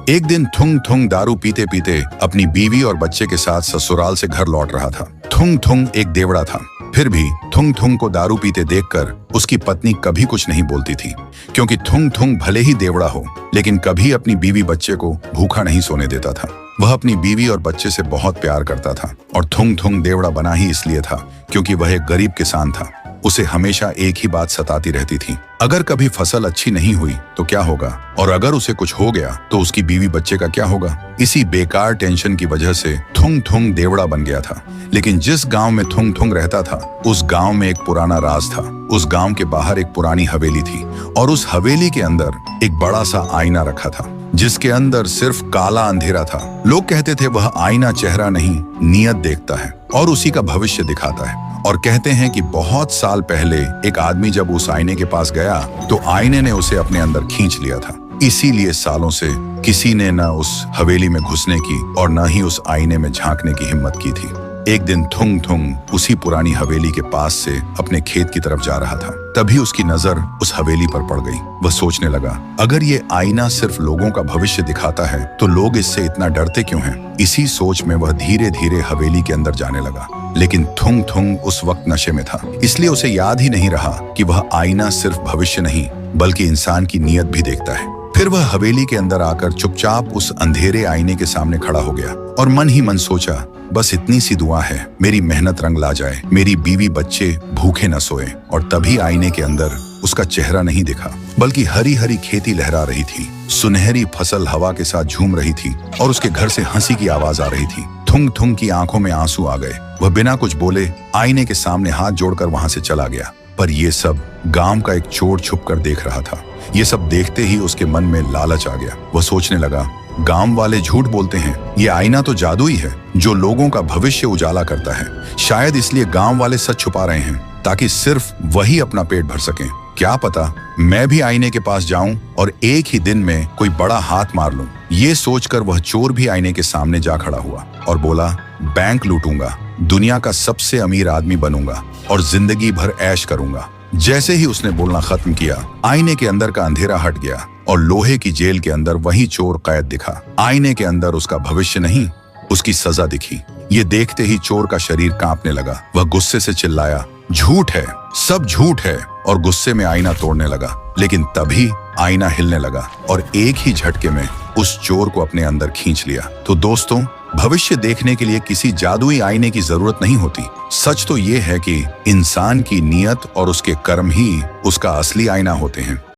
एक दिन थुंग थुंग दारू पीते पीते अपनी बीवी और बच्चे के साथ ससुराल से घर लौट रहा था। थुंग थुंग एक देवड़ा था, फिर भी थुंग थुंग को दारू पीते देखकर उसकी पत्नी कभी कुछ नहीं बोलती थी, क्योंकि थुंग थुंग भले ही देवड़ा हो लेकिन कभी अपनी बीवी बच्चे को भूखा नहीं सोने देता था। वह अपनी बीवी और बच्चे से बहुत प्यार करता था और थुंग थुंग देवड़ा बना ही इसलिए था क्योंकि वह एक गरीब किसान था। उसे हमेशा एक ही बात सताती रहती थी, अगर कभी फसल अच्छी नहीं हुई तो क्या होगा, और अगर उसे कुछ हो गया तो उसकी बीवी बच्चे का क्या होगा। इसी बेकार टेंशन की वजह से थुंग थुंग देवड़ा बन गया था। लेकिन जिस गांव में थुंग थुंग रहता था उस गांव में एक पुराना राज था। उस गांव के बाहर एक पुरानी हवेली थी और उस हवेली के अंदर एक बड़ा सा आईना रखा था जिसके अंदर सिर्फ काला अंधेरा था। लोग कहते थे वह आईना चेहरा नहीं नियत देखता है और उसी का भविष्य दिखाता है। और कहते हैं कि बहुत साल पहले एक आदमी जब उस आईने के पास गया तो आईने ने उसे अपने अंदर खींच लिया था। इसीलिए सालों से किसी ने न उस हवेली में घुसने की और न ही उस आईने में झांकने की हिम्मत की थी। एक दिन थुंग थुंग उसी पुरानी हवेली के पास से अपने खेत की तरफ जा रहा था, तभी उसकी नजर उस हवेली पर पड़ गई। वह सोचने लगा, अगर ये आईना सिर्फ लोगों का भविष्य दिखाता है तो लोग इससे इतना डरते क्यों हैं? इसी सोच में वह धीरे धीरे हवेली के अंदर जाने लगा। लेकिन थुंग थुंग उस वक्त नशे में था, इसलिए उसे याद ही नहीं रहा कि वह आईना सिर्फ भविष्य नहीं बल्कि इंसान की नीयत भी देखता है। फिर वह हवेली के अंदर आकर चुपचाप उस अंधेरे आईने के सामने खड़ा हो गया और मन ही मन सोचा, बस इतनी सी दुआ है, मेरी मेहनत रंग ला जाए, मेरी बीवी बच्चे भूखे न सोए। और तभी आईने के अंदर उसका चेहरा नहीं दिखा बल्कि हरी हरी खेती लहरा रही थी, सुनहरी फसल हवा के साथ झूम रही थी और उसके घर से हंसी की आवाज आ रही थी। थुंग थुंग की आंखों में आंसू आ गए। वह बिना कुछ बोले आईने के सामने हाथ जोड़कर वहां से चला गया। पर यह सब गांव का एक चोर छुप कर देख रहा था। ये सब देखते ही उसके मन में लालच आ गया। वह सोचने लगा, गांव वाले झूठ बोलते हैं, ये आईना तो जादुई है जो लोगों का भविष्य उजाला करता है। शायद इसलिए गांव वाले सच छुपा रहे हैं ताकि सिर्फ वही अपना पेट भर सकें। क्या पता मैं भी आईने के पास जाऊं और एक ही दिन में कोई बड़ा हाथ मार लूं। ये सोचकर वह चोर भी आईने के सामने जा खड़ा हुआ और बोला, बैंक लूटूंगा, दुनिया का सबसे अमीर आदमी बनूंगा और जिंदगी भर ऐश करूंगा। जैसे ही उसने बोलना खत्म किया, आईने के अंदर का अंधेरा हट गया और लोहे की जेल के अंदर वही चोर कैद दिखा। आईने के अंदर उसका भविष्य नहीं, उसकी सजा दिखी। ये देखते ही चोर का शरीर कांपने लगा। वह गुस्से से चिल्लाया, झूठ है, सब झूठ है, और गुस्से में आईना तोड़ने लगा। लेकिन तभी आईना हिलने लगा और एक ही झटके में उस चोर को अपने अंदर खींच लिया। तो दोस्तों, भविष्य देखने के लिए किसी जादुई आईने की जरूरत नहीं होती। सच तो ये है कि इंसान की नीयत और उसके कर्म ही उसका असली आईना होते हैं।